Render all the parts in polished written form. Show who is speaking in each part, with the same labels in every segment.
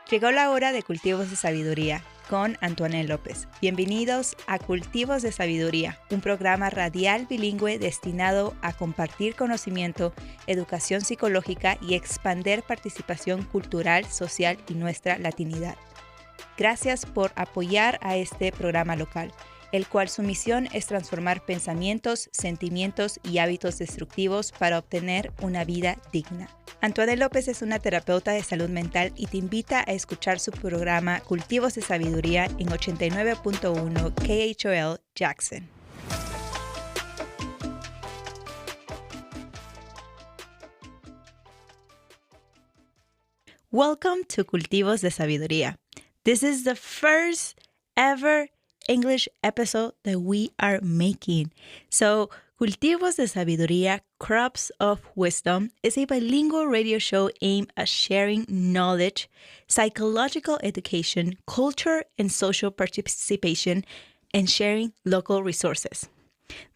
Speaker 1: Llegó la hora de Cultivos de Sabiduría con Antoine López. Bienvenidos a Cultivos de Sabiduría, un programa radial bilingüe destinado a compartir conocimiento, educación psicológica y expander participación cultural, social y nuestra latinidad. Gracias por apoyar a este programa local, el cual su misión es transformar pensamientos, sentimientos y hábitos destructivos para obtener una vida digna. Antoine López es una terapeuta de salud mental y te invita a escuchar su programa Cultivos de Sabiduría en 89.1 KHOL Jackson. Welcome to Cultivos de Sabiduría. This is the first ever English episode that we are making. So, Cultivos de Sabiduría, Crops of Wisdom is a bilingual radio show aimed at sharing knowledge, psychological education, culture, and social participation, and sharing local resources.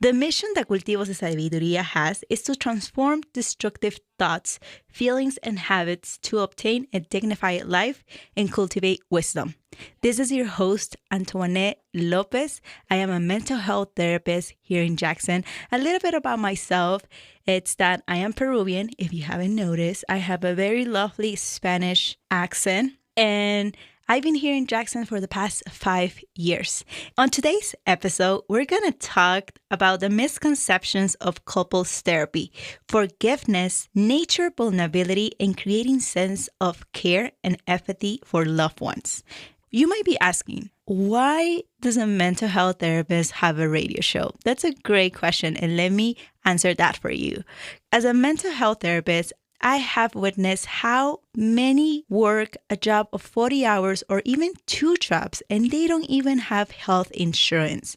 Speaker 1: The mission that Cultivos de Sabiduría has is to transform destructive thoughts, feelings, and habits to obtain a dignified life and cultivate wisdom. This is your host, Antoine Lopez. I am a mental health therapist here in Jackson. A little bit about myself, it's that I am Peruvian. If you haven't noticed, I have a very lovely Spanish accent, and I've been here in Jackson for the past 5 years. On today's episode, we're going to talk about the misconceptions of couples therapy, forgiveness, nature vulnerability, and creating sense of care and empathy for loved ones. You might be asking, why does a mental health therapist have a radio show? That's a great question, and let me answer that for you. As a mental health therapist, I have witnessed how many work a job of 40 hours or even 2 jobs, and they don't even have health insurance.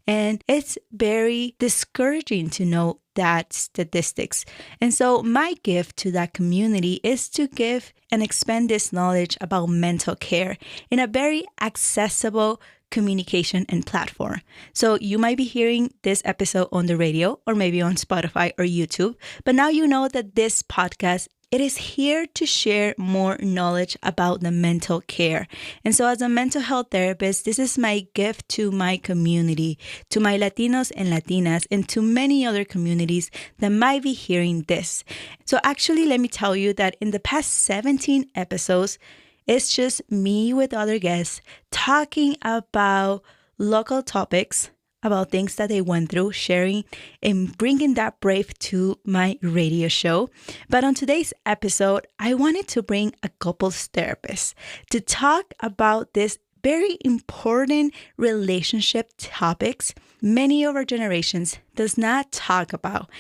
Speaker 1: And it's very discouraging to know that statistics. And so my gift to that community is to give and expand this knowledge about mental care in a very accessible communication and platform. So you might be hearing this episode on the radio or maybe on Spotify or YouTube, but now you know that this podcast, it is here to share more knowledge about the mental care. And so as a mental health therapist, this is my gift to my community, to my Latinos and Latinas, and to many other communities that might be hearing this. So actually, let me tell you that in the past 17 episodes, it's just me with other guests talking about local topics, about things that they went through, sharing and bringing that brave to my radio show. But on today's episode, I wanted to bring a couples therapist to talk about this very important relationship topics many of our generations does not talk about.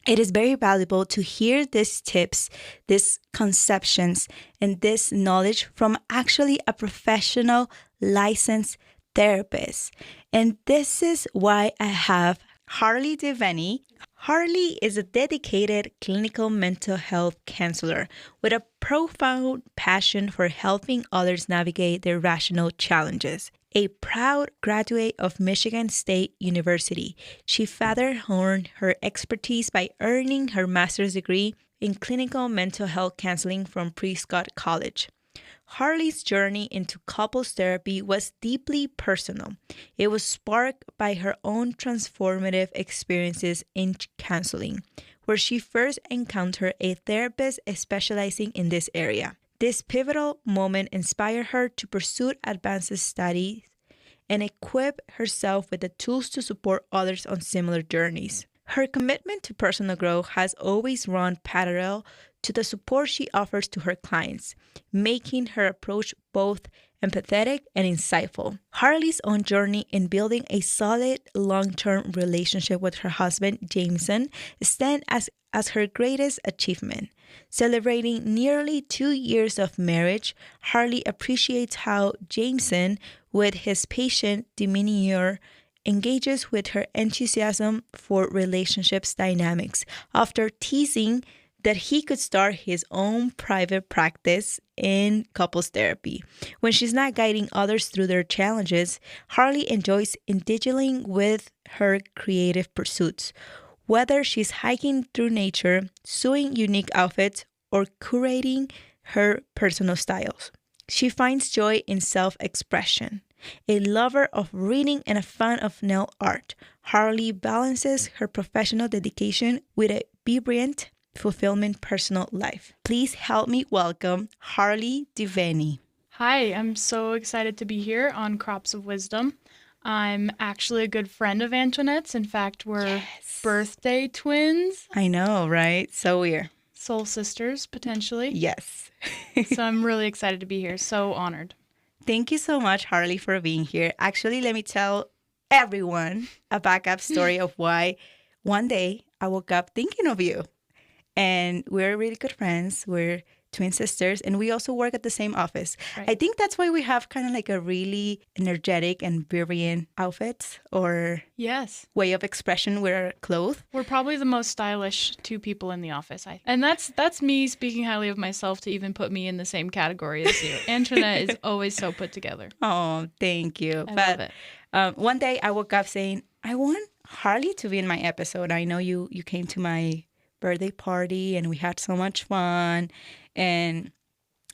Speaker 1: It is very valuable to hear these tips, these conceptions, and this knowledge from actually a professional licensed therapist. And this is why I have Hali DeVeny. Harli is a dedicated clinical mental health counselor with a profound passion for helping others navigate their rational challenges. A proud graduate of Michigan State University, she further honed her expertise by earning her master's degree in clinical mental health counseling from Prescott College. Harli's journey into couples therapy was deeply personal. It was sparked by her own transformative experiences in counseling, where she first encountered a therapist specializing in this area. This pivotal moment inspired her to pursue advanced studies and equip herself with the tools to support others on similar journeys. Her commitment to personal growth has always run parallel to the support she offers to her clients, making her approach both empathetic and insightful. Harli's own journey in building a solid long-term relationship with her husband, Jameson, stands as her greatest achievement. Celebrating nearly 2 years of marriage, Harli appreciates how Jameson, with his patient demeanor, engages with her enthusiasm for relationships dynamics after teasing that he could start his own private practice in couples therapy. When she's not guiding others through their challenges, Harli enjoys individualing with her creative pursuits. Whether she's hiking through nature, sewing unique outfits, or curating her personal styles, She finds joy in self-expression. A lover of reading and a fan of nail art, Harli balances her professional dedication with a vibrant, fulfillment personal life. Please help me welcome Hali DeVeny.
Speaker 2: Hi, I'm so excited to be here on Crops of Wisdom. I'm actually a good friend of Antoinette's. In fact, we're birthday twins.
Speaker 1: I know, right? So weird.
Speaker 2: Soul sisters, potentially.
Speaker 1: Yes.
Speaker 2: So I'm really excited to be here. So honored.
Speaker 1: Thank you so much, Harli, for being here. Actually, let me tell everyone a backup story of why one day I woke up thinking of you. And we're really good friends. We're twin sisters, and we also work at the same office.
Speaker 2: Right.
Speaker 1: I think that's why we have kind of like a really energetic and vibrant outfits or
Speaker 2: Yes.
Speaker 1: way of expression with our clothes.
Speaker 2: We're probably the most stylish two people in the office. And that's me speaking highly of myself to even put me in the same category as you. Antoinette is always so put together.
Speaker 1: Oh, thank you.
Speaker 2: I love it.
Speaker 1: One day I woke up saying, I want Harli to be in my episode. I know you came to my birthday party and we had so much fun. And,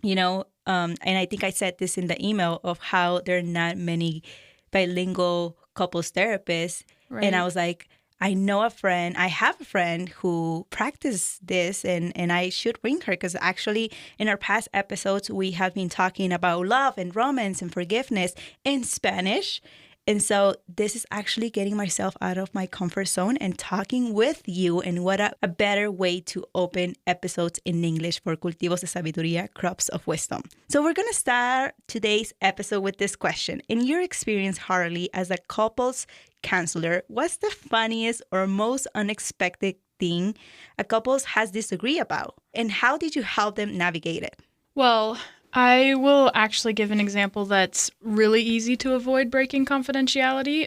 Speaker 1: and I think I said this in the email of how there are not many bilingual couples therapists.
Speaker 2: Right.
Speaker 1: And I was like, I have a friend who practiced this and I should bring her because actually in our past episodes, we have been talking about love and romance and forgiveness in Spanish. And so this is actually getting myself out of my comfort zone and talking with you. And what a better way to open episodes in English for Cultivos de Sabiduría, Crops of Wisdom. So we're going to start today's episode with this question. In your experience, Harli, as a couples counselor, what's the funniest or most unexpected thing a couple has disagreed about? And how did you help them navigate it?
Speaker 2: Well, I will actually give an example that's really easy to avoid breaking confidentiality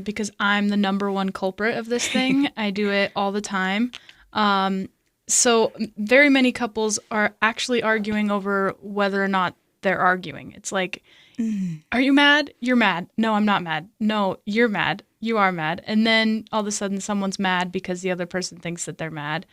Speaker 2: because I'm the number one culprit of this thing. I do it all the time. So very many couples are actually arguing over whether or not they're arguing. It's like, Are you mad? You're mad. No, I'm not mad. No, you're mad. You are mad. And then all of a sudden someone's mad because the other person thinks that they're mad.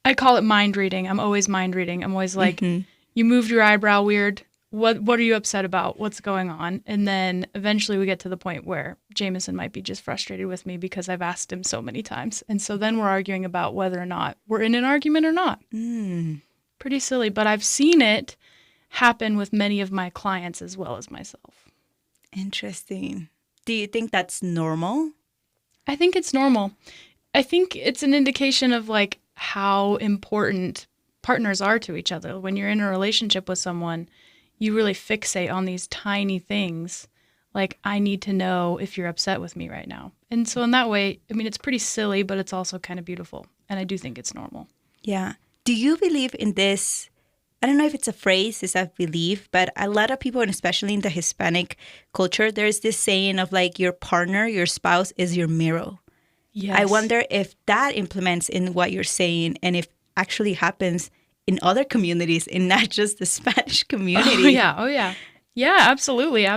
Speaker 2: I call it mind reading. I'm always mind reading. I'm always like, you moved your eyebrow weird. What are you upset about? What's going on? And then eventually we get to the point where Jameson might be just frustrated with me because I've asked him so many times. And so then we're arguing about whether or not we're in an argument or not. Pretty silly, but I've seen it happen with many of my clients as well as myself.
Speaker 1: Interesting. Do you think that's normal?
Speaker 2: I think it's normal. I think it's an indication of like how important partners are to each other. When you're in a relationship with someone, you really fixate on these tiny things. Like, I need to know if you're upset with me right now. And so in that way, I mean, it's pretty silly, but it's also kind of beautiful. And I do think it's normal.
Speaker 1: Yeah. Do you believe in this? I don't know if it's a phrase, it's a belief, but a lot of people, and especially in the Hispanic culture, there's this saying of like your partner, your spouse is your mirror.
Speaker 2: Yes.
Speaker 1: I wonder if that implements in what you're saying and if actually happens in other communities and not just the Spanish community.
Speaker 2: Oh yeah. Yeah, absolutely.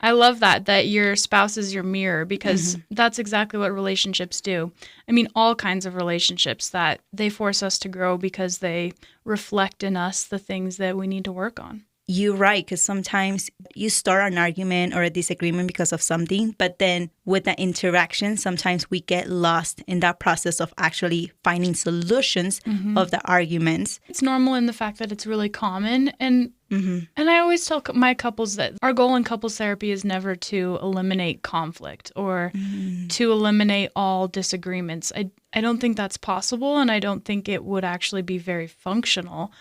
Speaker 2: I love that your spouse is your mirror because that's exactly what relationships do. I mean, all kinds of relationships that they force us to grow because they reflect in us the things that we need to work on.
Speaker 1: You're right, because sometimes you start an argument or a disagreement because of something, but then with the interaction, sometimes we get lost in that process of actually finding solutions of the arguments.
Speaker 2: It's normal in the fact that it's really common. And I always tell my couples that our goal in couples therapy is never to eliminate conflict or to eliminate all disagreements. I don't think that's possible, and I don't think it would actually be very functional.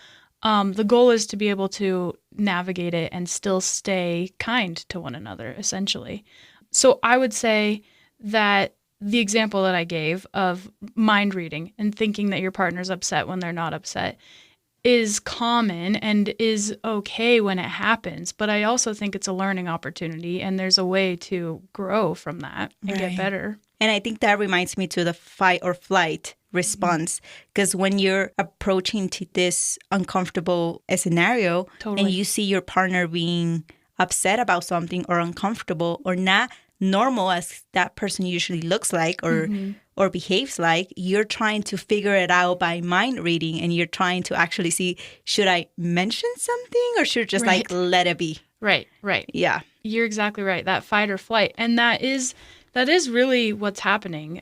Speaker 2: The goal is to be able to navigate it and still stay kind to one another, essentially. So I would say that the example that I gave of mind reading and thinking that your partner's upset when they're not upset is common and is okay when it happens. But I also think it's a learning opportunity, and there's a way to grow from that and get better.
Speaker 1: And I think that reminds me to the fight or flight response, because when you're approaching to this uncomfortable scenario and you see your partner being upset about something or uncomfortable or not normal as that person usually looks like or or behaves like, you're trying to figure it out by mind reading, and you're trying to actually see, should I mention something or should I just like let it be?
Speaker 2: Right.
Speaker 1: Yeah.
Speaker 2: You're exactly right. That fight or flight. And that is really what's happening.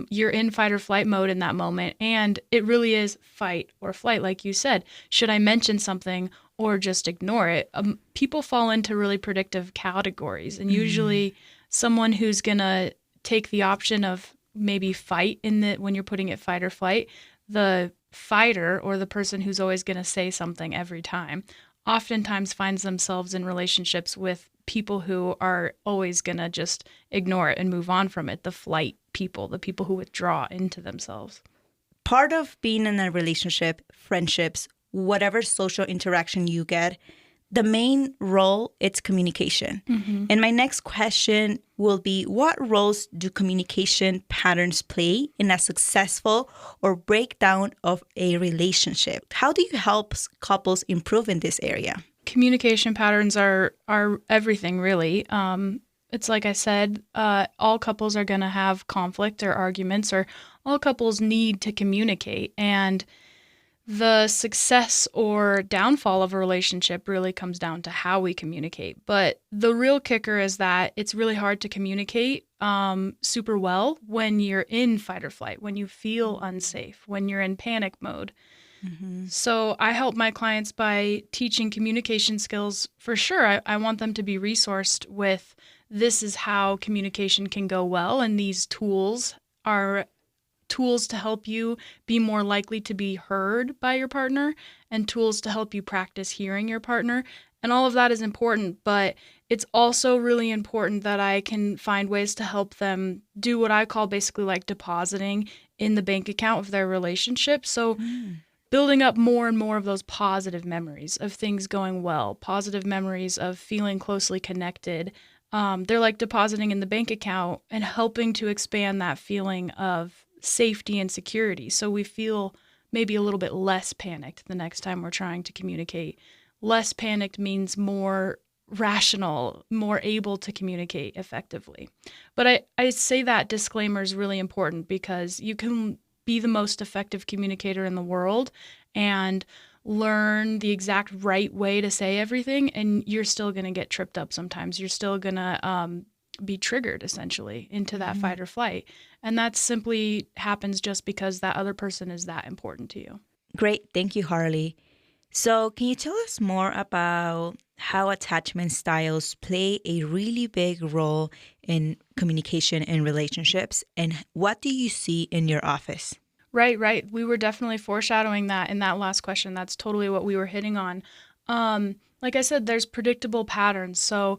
Speaker 2: You're in fight or flight mode in that moment. And it really is fight or flight, like you said. Should I mention something or just ignore it? People fall into really predictive categories. And usually someone who's going to take the option of maybe fight when you're putting it fight or flight, the fighter or the person who's always going to say something every time oftentimes finds themselves in relationships with people who are always going to just ignore it and move on from it. The flight people, the people who withdraw into themselves.
Speaker 1: Part of being in a relationship, friendships, whatever social interaction you get, the main role, it's communication. And my next question will be, what roles do communication patterns play in a successful or breakdown of a relationship? How do you help couples improve in this area?
Speaker 2: Communication patterns are everything, really. It's like I said, all couples are going to have conflict or arguments, or all couples need to communicate. And the success or downfall of a relationship really comes down to how we communicate. But the real kicker is that it's really hard to communicate super well when you're in fight or flight, when you feel unsafe, when you're in panic mode. So I help my clients by teaching communication skills. For sure, I want them to be resourced with, this is how communication can go well, and these tools are tools to help you be more likely to be heard by your partner, and tools to help you practice hearing your partner. And all of that is important, but it's also really important that I can find ways to help them do what I call basically like depositing in the bank account of their relationship. So building up more and more of those positive memories of things going well, positive memories of feeling closely connected. They're like depositing in the bank account and helping to expand that feeling of safety and security. So we feel maybe a little bit less panicked the next time we're trying to communicate. Less panicked means more rational, more able to communicate effectively. But I say that disclaimer is really important, because you can be the most effective communicator in the world and learn the exact right way to say everything, and you're still going to get tripped up sometimes. You're still going to be triggered essentially into that fight or flight. And that simply happens just because that other person is that important to you.
Speaker 1: Great. Thank you, Harli. So can you tell us more about how attachment styles play a really big role in communication and relationships, and what do you see in your office?
Speaker 2: Right. We were definitely foreshadowing that in that last question. That's totally what we were hitting on. Like I said, there's predictable patterns. So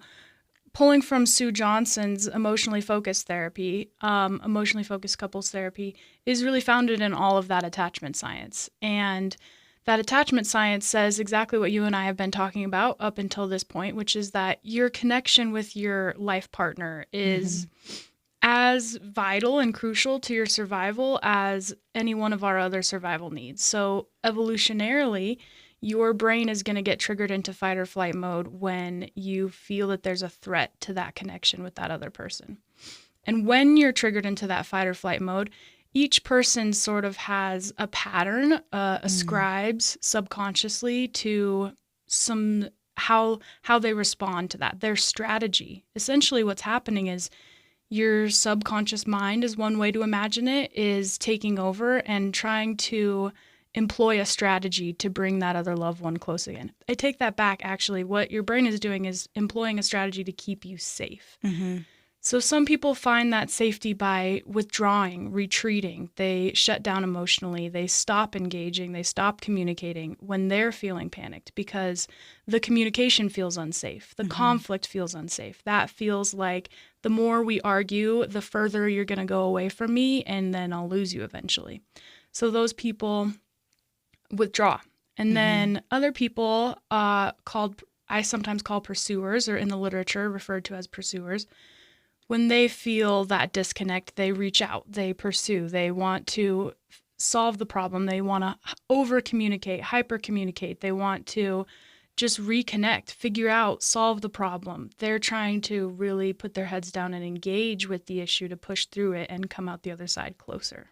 Speaker 2: pulling from Sue Johnson's emotionally focused therapy, emotionally focused couples therapy is really founded in all of that attachment science. And that attachment science says exactly what you and I have been talking about up until this point, which is that your connection with your life partner is as vital and crucial to your survival as any one of our other survival needs. So evolutionarily, your brain is going to get triggered into fight or flight mode when you feel that there's a threat to that connection with that other person. And when you're triggered into that fight or flight mode, each person sort of has a pattern, ascribes subconsciously to how they respond to that, their strategy. Essentially what's happening is your subconscious mind, is one way to imagine it, is taking over and trying to employ a strategy to bring that other loved one close again. I take that back, actually. What your brain is doing is employing a strategy to keep you safe. So some people find that safety by withdrawing, retreating. They shut down emotionally. They stop engaging. They stop communicating when they're feeling panicked, because the communication feels unsafe. The conflict feels unsafe. That feels like the more we argue, the further you're going to go away from me, and then I'll lose you eventually. So those people withdraw. And then other people I sometimes call pursuers, or in the literature referred to as pursuers. When they feel that disconnect, they reach out, they pursue, they want to solve the problem, they want to over-communicate, hyper-communicate, they want to just reconnect, figure out, solve the problem. They're trying to really put their heads down and engage with the issue to push through it and come out the other side closer.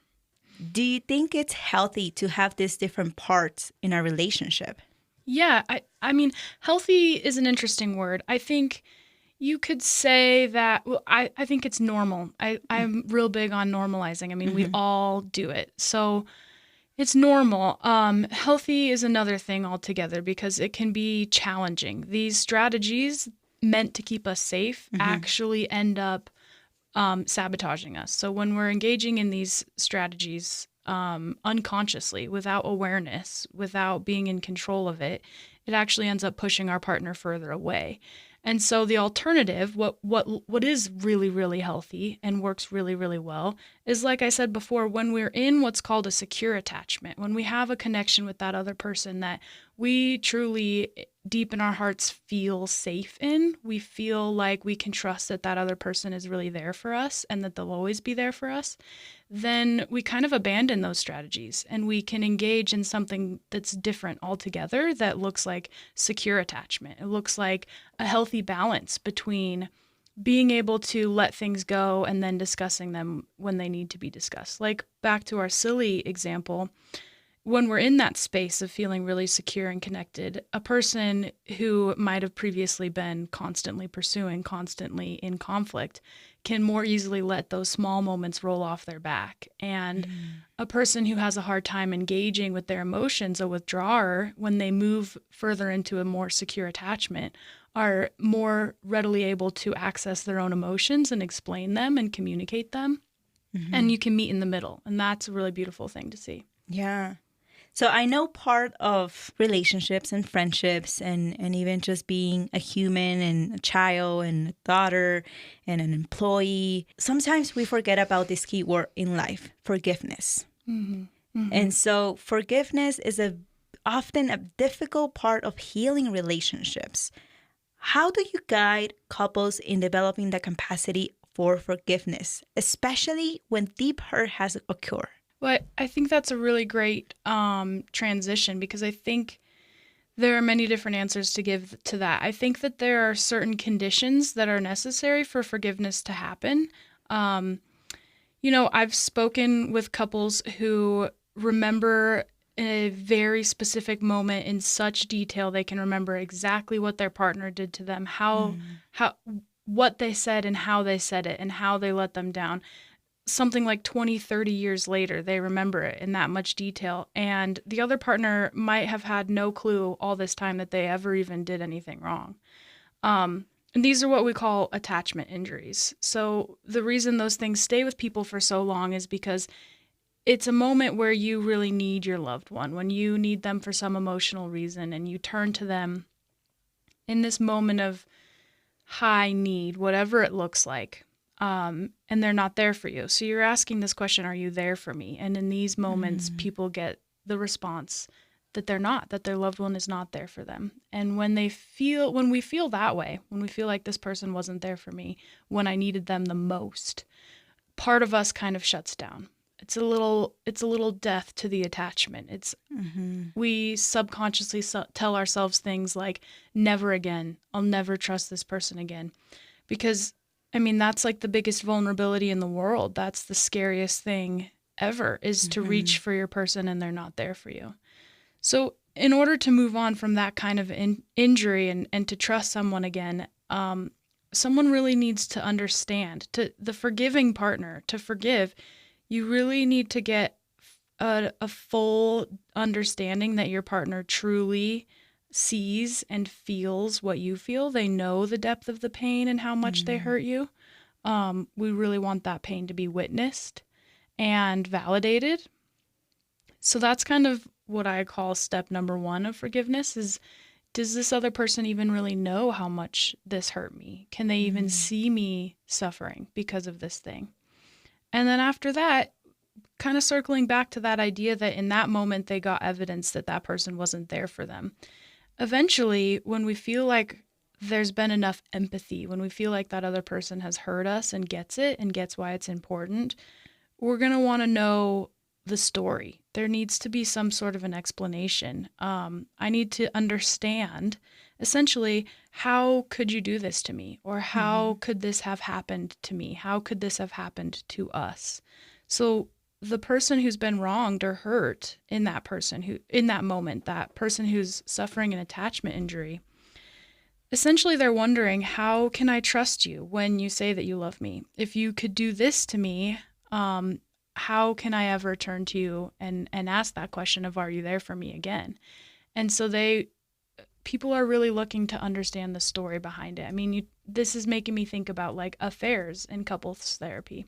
Speaker 1: Do you think it's healthy to have these different parts in a relationship?
Speaker 2: Yeah, I mean, healthy is an interesting word. I think you could say that, well, I think it's normal. I'm real big on normalizing. I mean, we all do it. So it's normal. Healthy is another thing altogether because it can be challenging. These strategies meant to keep us safe actually end up sabotaging us. So when we're engaging in these strategies unconsciously, without awareness, without being in control of it, it actually ends up pushing our partner further away. And so the alternative, what is really, really healthy and works really, really well is, like I said before, when we're in what's called a secure attachment, when we have a connection with that other person that we truly, deep in our hearts, feel safe in, we feel like we can trust that that other person is really there for us and that they'll always be there for us, then we kind of abandon those strategies and we can engage in something that's different altogether that looks like secure attachment. It looks like a healthy balance between being able to let things go and then discussing them when they need to be discussed. Like back to our silly example, when we're in that space of feeling really secure and connected, a person who might have previously been constantly pursuing, constantly in conflict, can more easily let those small moments roll off their back. And a person who has a hard time engaging with their emotions, a withdrawer, when they move further into a more secure attachment, are more readily able to access their own emotions and explain them and communicate them. And you can meet in the middle. And that's a really beautiful thing to see.
Speaker 1: Yeah. So I know part of relationships and friendships and even just being a human and a child and a daughter and an employee, sometimes we forget about this key word in life, forgiveness. And so forgiveness is often a difficult part of healing relationships. How do you guide couples in developing the capacity for forgiveness, especially when deep hurt has occurred?
Speaker 2: Well, I think that's a really great transition because I think there are many different answers to give to that. I think that there are certain conditions that are necessary for forgiveness to happen. I've spoken with couples who remember a very specific moment in such detail. They can remember exactly what their partner did to them, what they said and how they said it and how they let them down. Something like 20, 30 years later, they remember it in that much detail. And the other partner might have had no clue all this time that they ever even did anything wrong. And these are what we call attachment injuries. So the reason those things stay with people for so long is because it's a moment where you really need your loved one, when you need them for some emotional reason, and you turn to them in this moment of high need, whatever it looks like. And they're not there for you. So you're asking this question, are you there for me? And in these moments, people get the response that they're not, that their loved one is not there for them. And when we feel that way, when we feel like this person wasn't there for me when I needed them the most, part of us kind of shuts down. It's a little death to the attachment. We subconsciously tell ourselves things like, never again, I'll never trust this person again. Because that's like the biggest vulnerability in the world. That's the scariest thing ever, is to reach for your person and they're not there for you. So in order to move on from that kind of injury and to trust someone again, someone really needs to understand, to the forgiving partner, to forgive, you really need to get a full understanding that your partner truly sees and feels what you feel. They know the depth of the pain and how much they hurt you. We really want that pain to be witnessed and validated. So that's kind of what I call step number one of forgiveness is, does this other person even really know how much this hurt me? Can they even see me suffering because of this thing? And then after that, kind of circling back to that idea that in that moment they got evidence that that person wasn't there for them. Eventually, when we feel like there's been enough empathy, when we feel like that other person has heard us and gets it and gets why it's important, we're going to want to know the story. There needs to be some sort of an explanation. I need to understand, essentially, how could you do this to me? Or how could this have happened to me? How could this have happened to us? So the person who's been wronged or hurt in that moment, that person who's suffering an attachment injury, essentially they're wondering, how can I trust you when you say that you love me? If you could do this to me, how can I ever turn to you and ask that question of, are you there for me again? And so people are really looking to understand the story behind it. I mean, this is making me think about like affairs in couples therapy.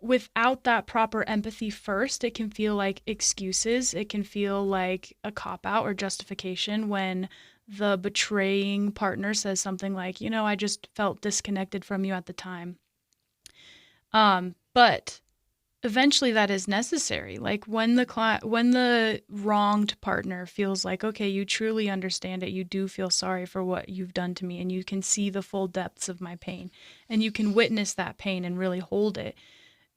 Speaker 2: Without that proper empathy first, it can feel like excuses. It can feel like a cop-out or justification when the betraying partner says something like, I just felt disconnected from you at the time. But eventually that is necessary. Like when the wronged partner feels like, okay, you truly understand it, you do feel sorry for what you've done to me, and you can see the full depths of my pain, and you can witness that pain and really hold it.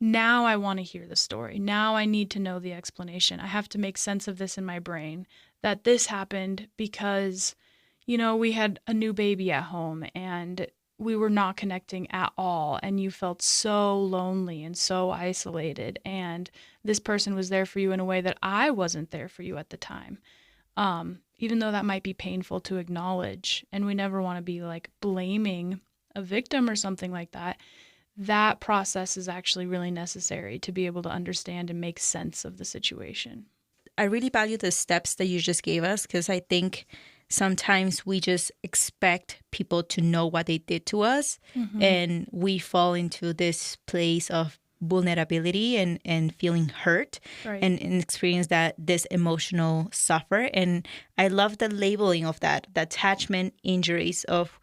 Speaker 2: Now I want to hear the story. Now I need to know the explanation. I have to make sense of this in my brain, that this happened because, we had a new baby at home and we were not connecting at all, and you felt so lonely and so isolated, and this person was there for you in a way that I wasn't there for you at the time. Even though that might be painful to acknowledge, and we never want to be like blaming a victim or something like that, that process is actually really necessary to be able to understand and make sense of the situation.
Speaker 1: I really value the steps that you just gave us, because I think sometimes we just expect people to know what they did to us, and we fall into this place of vulnerability and feeling hurt,
Speaker 2: Right.
Speaker 1: and experience this emotional suffer. And I love the labeling of that, the attachment injuries, of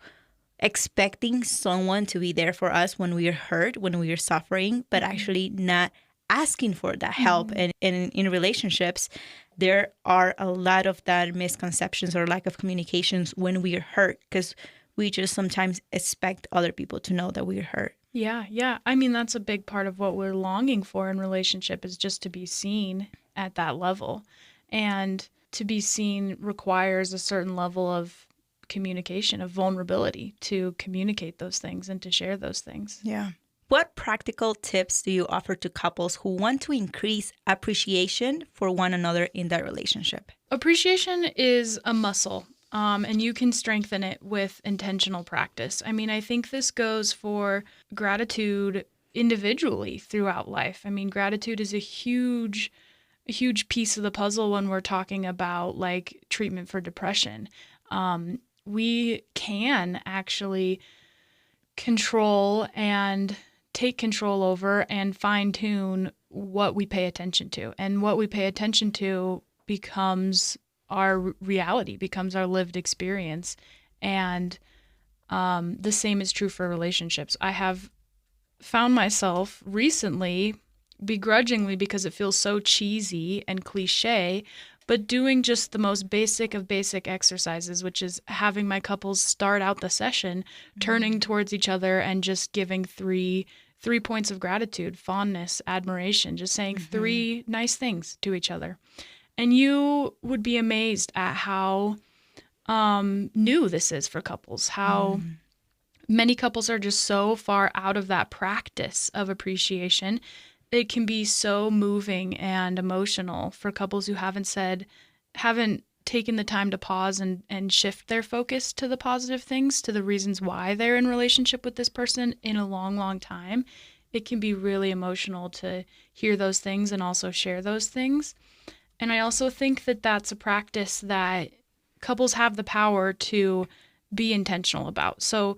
Speaker 1: expecting someone to be there for us when we are hurt, when we are suffering, but actually not asking for that help. And in relationships, there are a lot of that misconceptions or lack of communications when we are hurt, because we just sometimes expect other people to know that we're hurt.
Speaker 2: Yeah. I mean, that's a big part of what we're longing for in relationship, is just to be seen at that level. And to be seen requires a certain level of communication, of vulnerability, to communicate those things and to share those things.
Speaker 1: Yeah. What practical tips do you offer to couples who want to increase appreciation for one another in that relationship?
Speaker 2: Appreciation is a muscle, and you can strengthen it with intentional practice. I mean, I think this goes for gratitude individually throughout life. I mean, gratitude is a huge piece of the puzzle when we're talking about like treatment for depression. We can actually control and take control over and fine-tune what we pay attention to. And what we pay attention to becomes our reality, becomes our lived experience. And the same is true for relationships. I have found myself recently, begrudgingly, because it feels so cheesy and cliche, but doing just the most basic of basic exercises, which is having my couples start out the session turning towards each other and just giving three points of gratitude, fondness, admiration, just saying three nice things to each other. And you would be amazed at how new this is for couples, how many couples are just so far out of that practice of appreciation. It can be so moving and emotional for couples who haven't taken the time to pause and shift their focus to the positive things, to the reasons why they're in relationship with this person in a long, long time. It can be really emotional to hear those things and also share those things. And I also think that that's a practice that couples have the power to be intentional about. So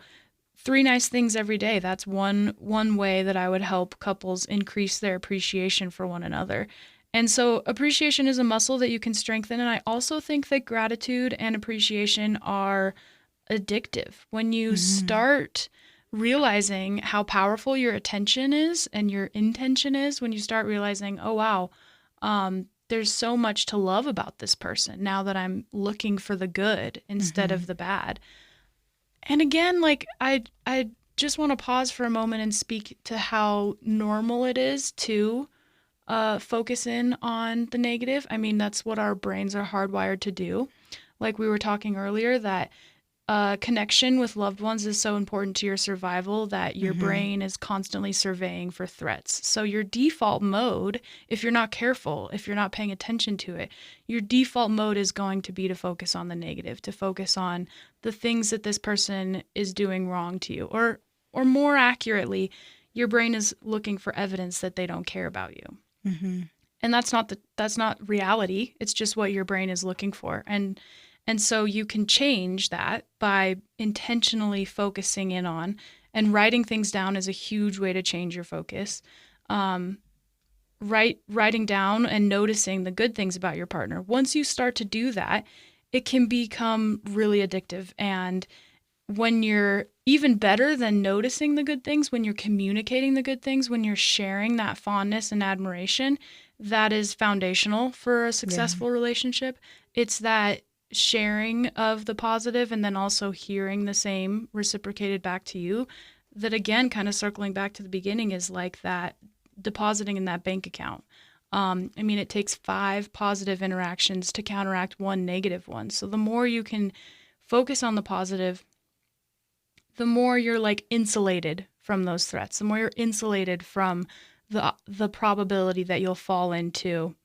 Speaker 2: 3 nice things every day. That's one way that I would help couples increase their appreciation for one another. And so appreciation is a muscle that you can strengthen. And I also think that gratitude and appreciation are addictive. When you start realizing how powerful your attention is and your intention is, when you start realizing, oh, wow, there's so much to love about this person now that I'm looking for the good instead of the bad. And again, like I just want to pause for a moment and speak to how normal it is to focus in on the negative. I mean, that's what our brains are hardwired to do. Like we were talking earlier, that connection with loved ones is so important to your survival that your brain is constantly surveying for threats. So your default mode, if you're not careful, if you're not paying attention to it, your default mode is going to be to focus on the negative, to focus on the things that this person is doing wrong to you. Or more accurately, your brain is looking for evidence that they don't care about you. And that's not reality. It's just what your brain is looking for. And so you can change that by intentionally focusing in on, and writing things down is a huge way to change your focus. Writing down and noticing the good things about your partner. Once you start to do that, it can become really addictive. And when you're even better than noticing the good things, when you're communicating the good things, when you're sharing that fondness and admiration, that is foundational for a successful relationship. It's that sharing of the positive and then also hearing the same reciprocated back to you, that again, kind of circling back to the beginning, is like that depositing in that bank account. I mean, it takes 5 positive interactions to counteract 1 negative one. So the more you can focus on the positive, the more you're like insulated from those threats, the more you're insulated from the probability that you'll fall into,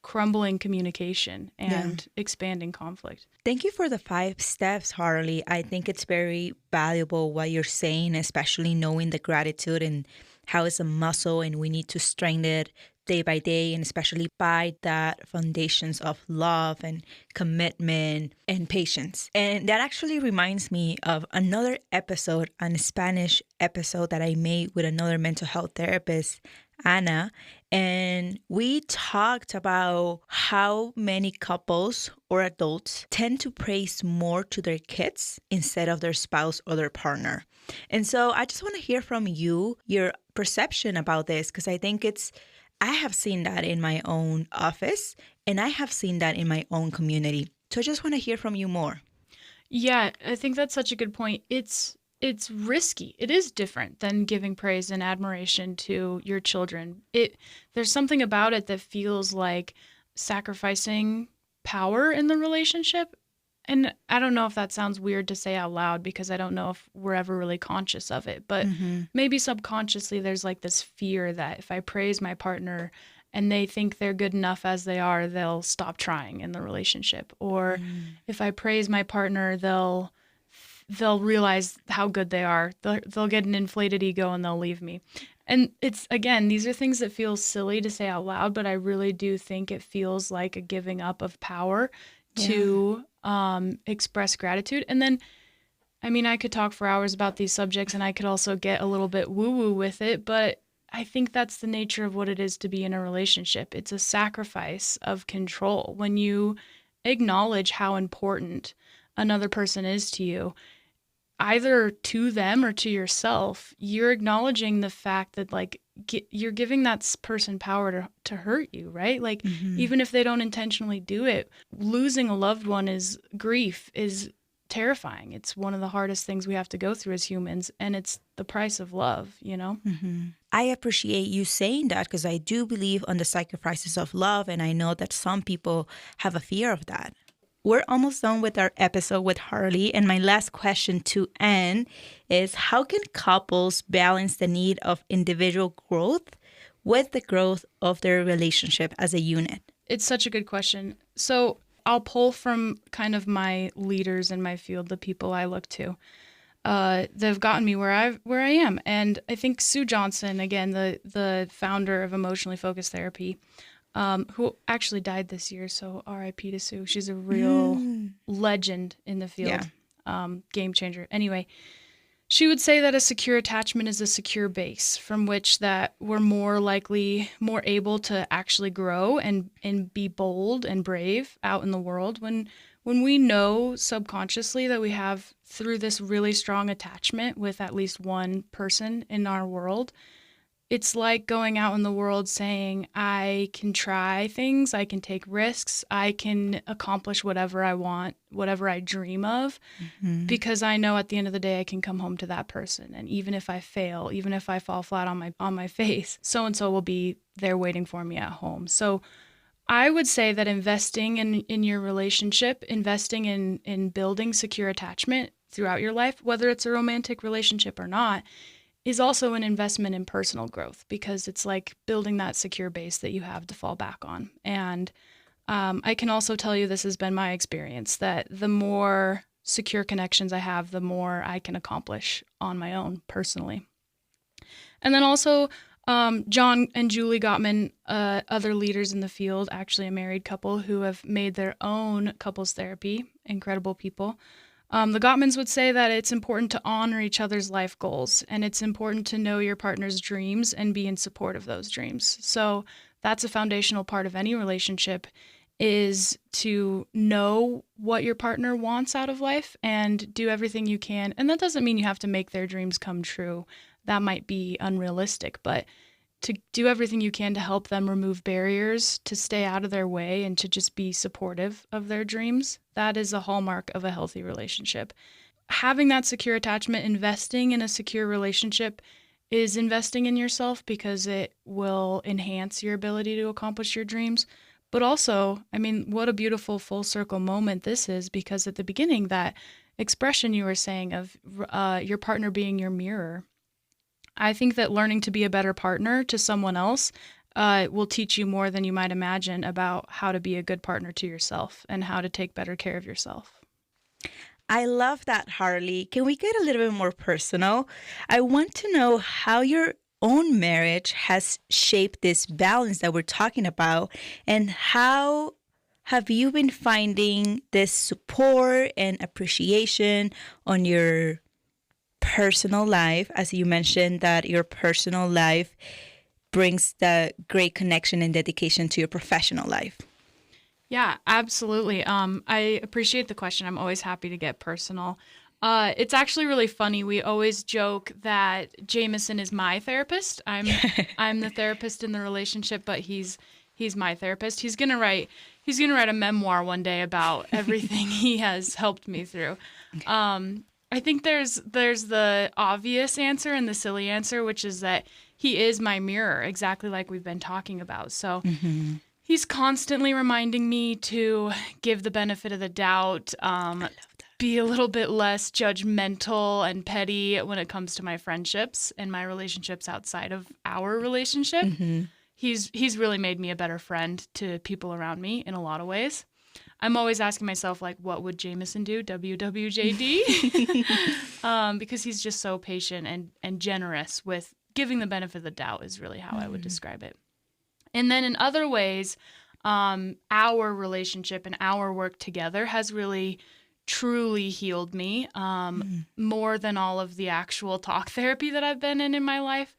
Speaker 2: crumbling communication and expanding conflict.
Speaker 1: Thank you for the 5 steps, Harli. I think it's very valuable what you're saying, especially knowing the gratitude and how it's a muscle and we need to strengthen it day by day, and especially by that foundations of love and commitment and patience. And that actually reminds me of another episode, a Spanish episode that I made with another mental health therapist, Anna, and we talked about how many couples or adults tend to praise more to their kids instead of their spouse or their partner. And so I just want to hear from you, your perception about this, because I have seen that in my own office and I have seen that in my own community. So I just want to hear from you more.
Speaker 2: Yeah, I think that's such a good point. It's risky. It is different than giving praise and admiration to your children. There's something about it that feels like sacrificing power in the relationship. And I don't know if that sounds weird to say out loud, because I don't know if we're ever really conscious of it. But maybe subconsciously there's like this fear that if I praise my partner and they think they're good enough as they are, they'll stop trying in the relationship. Or if I praise my partner, they'll realize how good they are. They'll get an inflated ego and they'll leave me. And it's, again, these are things that feel silly to say out loud, but I really do think it feels like a giving up of power to express gratitude. And then, I mean, I could talk for hours about these subjects and I could also get a little bit woo-woo with it, but I think that's the nature of what it is to be in a relationship. It's a sacrifice of control. When you acknowledge how important another person is to you, either to them or to yourself, you're acknowledging the fact that like you're giving that person power to hurt you, right? Like even if they don't intentionally do it, losing a loved one is grief, is terrifying. It's one of the hardest things we have to go through as humans, and it's the price of love,
Speaker 1: I appreciate you saying that, because I do believe on the sacrifices of love, and I know that some people have a fear of that. We're almost done with our episode with Harli, and my last question to end is, how can couples balance the need of individual growth with the growth of their relationship as a unit?
Speaker 2: It's such a good question. So I'll pull from kind of my leaders in my field, the people I look to. They've gotten me where I am. And I think Sue Johnson, again, the founder of Emotionally Focused Therapy, who actually died this year, so R.I.P. to Sue. She's a real legend in the field, game changer. Anyway, she would say that a secure attachment is a secure base from which that we're more able to actually grow and be bold and brave out in the world. When we know subconsciously that we have, through this really strong attachment with at least one person in our world, it's like going out in the world saying, I can try things, I can take risks, I can accomplish whatever I want, whatever I dream of, because I know at the end of the day I can come home to that person. And even if I fail, even if I fall flat on my face, so and so will be there waiting for me at home. So I would say that investing in your relationship, investing in building secure attachment throughout your life, whether it's a romantic relationship or not, is also an investment in personal growth, because it's like building that secure base that you have to fall back on. And I can also tell you, this has been my experience, that the more secure connections I have, the more I can accomplish on my own personally. And then also, John and Julie Gottman, other leaders in the field, actually a married couple who have made their own couples therapy, incredible people. The Gottmans would say that it's important to honor each other's life goals, and it's important to know your partner's dreams and be in support of those dreams. So that's a foundational part of any relationship, is to know what your partner wants out of life and do everything you can. And that doesn't mean you have to make their dreams come true. That might be unrealistic, but to do everything you can to help them remove barriers, to stay out of their way, and to just be supportive of their dreams. That is a hallmark of a healthy relationship. Having that secure attachment, investing in a secure relationship, is investing in yourself, because it will enhance your ability to accomplish your dreams. But also, I mean, what a beautiful full circle moment this is, because at the beginning, that expression you were saying of your partner being your mirror, I think that learning to be a better partner to someone else will teach you more than you might imagine about how to be a good partner to yourself and how to take better care of yourself.
Speaker 1: I love that, Harley. Can we get a little bit more personal? I want to know how your own marriage has shaped this balance that we're talking about, and how have you been finding this support and appreciation on your personal life, as you mentioned that your personal life brings the great connection and dedication to your professional life?
Speaker 2: Yeah, absolutely. I appreciate the question. I'm always happy to get personal. It's actually really funny. We always joke that Jameson is my therapist. I'm the therapist in the relationship, but he's my therapist. He's gonna write a memoir one day about everything he has helped me through. I think there's the obvious answer and the silly answer, which is that he is my mirror, exactly like we've been talking about. So he's constantly reminding me to give the benefit of the doubt, be a little bit less judgmental and petty when it comes to my friendships and my relationships outside of our relationship. He's really made me a better friend to people around me in a lot of ways. I'm always asking myself, like, what would Jameson do? WWJD? Because he's just so patient and generous with giving the benefit of the doubt is really how I would describe it. And then in other ways, our relationship and our work together has really, truly healed me, more than all of the actual talk therapy that I've been in my life.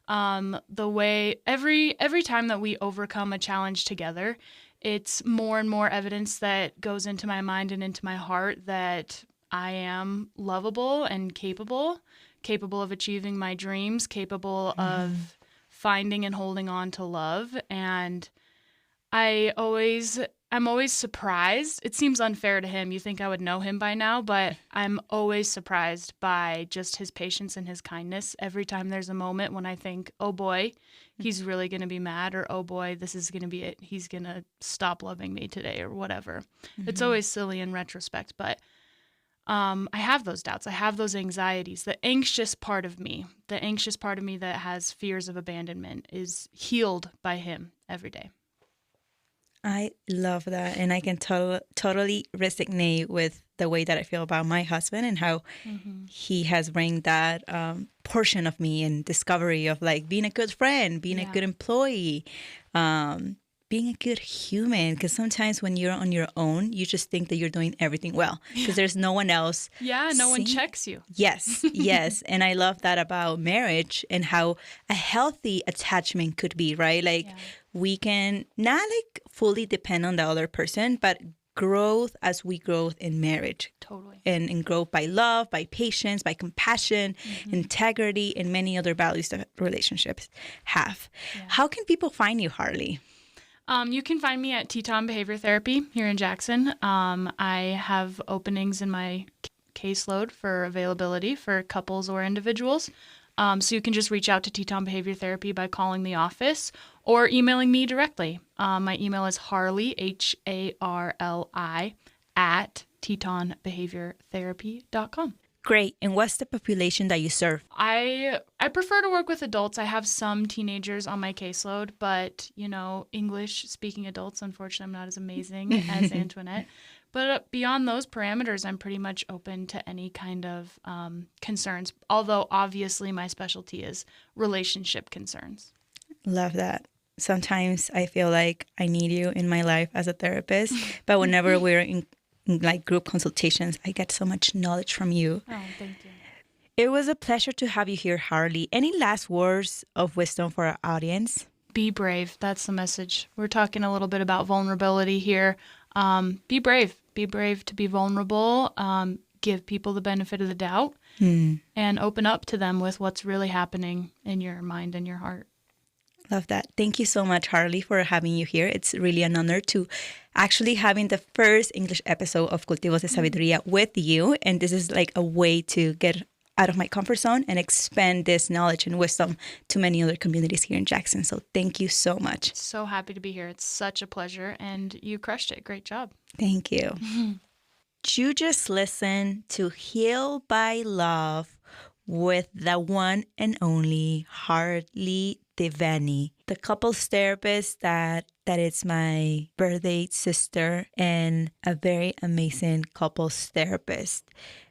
Speaker 2: The way every time that we overcome a challenge together, it's more and more evidence that goes into my mind and into my heart that I am lovable and capable of achieving my dreams, capable of finding and holding on to love. And I'm always surprised. It seems unfair to him. You think I would know him by now, but I'm always surprised by just his patience and his kindness every time there's a moment when I think, oh boy, he's really going to be mad, or oh boy, this is going to be it. He's going to stop loving me today, or whatever. It's always silly in retrospect, but I have those doubts. I have those anxieties. The anxious part of me that has fears of abandonment is healed by him every day.
Speaker 1: I love that. And I can totally resonate with the way that I feel about my husband and how he has bring that portion of me and discovery of like being a good friend, being a good employee, being a good human. Because sometimes when you're on your own, you just think that you're doing everything well because there's no one else.
Speaker 2: Yeah, no one checks you.
Speaker 1: Yes, yes. And I love that about marriage and how a healthy attachment could be, right? Like we can not like fully depend on the other person, but growth as we grow in marriage.
Speaker 2: Totally.
Speaker 1: And growth by love, by patience, by compassion, integrity, and many other values that relationships have.
Speaker 2: Yeah.
Speaker 1: How can people find you, Harli?
Speaker 2: You can find me at Teton Behavior Therapy here in Jackson. I have openings in my caseload for availability for couples or individuals. So you can just reach out to Teton Behavior Therapy by calling the office or emailing me directly. My email is Harli, Harli, at tetonbehaviortherapy.com.
Speaker 1: Great. And what's the population that you serve?
Speaker 2: I prefer to work with adults. I have some teenagers on my caseload, but, English-speaking adults, unfortunately, I'm not as amazing as Antoinette. But beyond those parameters, I'm pretty much open to any kind of concerns, although obviously my specialty is relationship concerns.
Speaker 1: Love that. Sometimes I feel like I need you in my life as a therapist, but whenever we're in like group consultations, I get so much knowledge from you.
Speaker 2: Oh, thank you.
Speaker 1: It was a pleasure to have you here, Harli. Any last words of wisdom for our audience?
Speaker 2: Be brave. That's the message. We're talking a little bit about vulnerability here. Be brave. Be brave to be vulnerable. Give people the benefit of the doubt and open up to them with what's really happening in your mind and your heart.
Speaker 1: Love that. Thank you so much, Harli, for having you here. It's really an honor to actually having the first English episode of Cultivos de Sabiduría with you. And this is like a way to get out of my comfort zone and expand this knowledge and wisdom to many other communities here in Jackson. So thank you so much.
Speaker 2: So happy to be here. It's such a pleasure. And you crushed it. Great job.
Speaker 1: Thank you. You just listened to Heal by Love with the one and only Hali DeVeny, the couples therapist that is my birthday sister and a very amazing couples therapist.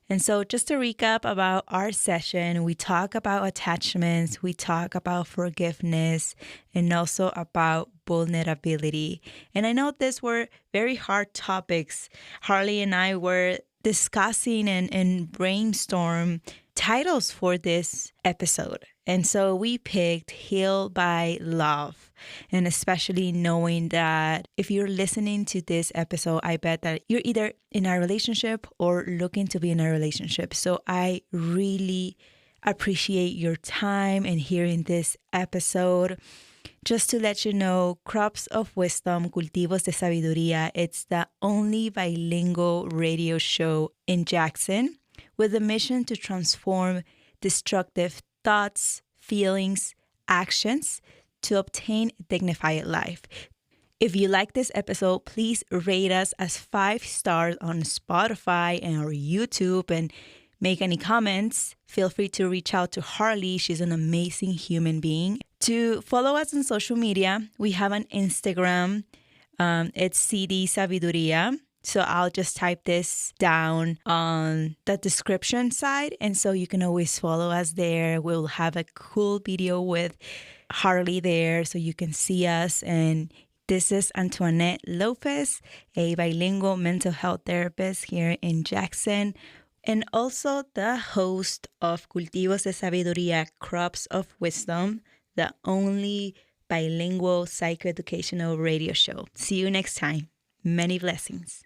Speaker 1: And so just to recap about our session, we talk about attachments, we talk about forgiveness, and also about vulnerability. And I know these were very hard topics. Harli and I were discussing and brainstorm titles for this episode. And so we picked Heal by Love. And especially knowing that if you're listening to this episode, I bet that you're either in a relationship or looking to be in a relationship. So I really appreciate your time and hearing this episode. Just to let you know, Crops of Wisdom, Cultivos de Sabiduría, it's the only bilingual radio show in Jackson with a mission to transform destructive thoughts, feelings, actions to obtain a dignified life. If you like this episode, please rate us as 5 stars on Spotify and or YouTube and make any comments. Feel free to reach out to Harli. She's an amazing human being. To follow us on social media, we have an Instagram. It's CD Sabiduría. So I'll just type this down on the description side. And so you can always follow us there. We'll have a cool video with Harli there so you can see us. And this is Antoinette Lopez, a bilingual mental health therapist here in Jackson, and also the host of Cultivos de Sabiduría, Crops of Wisdom, the only bilingual psychoeducational radio show. See you next time. Many blessings.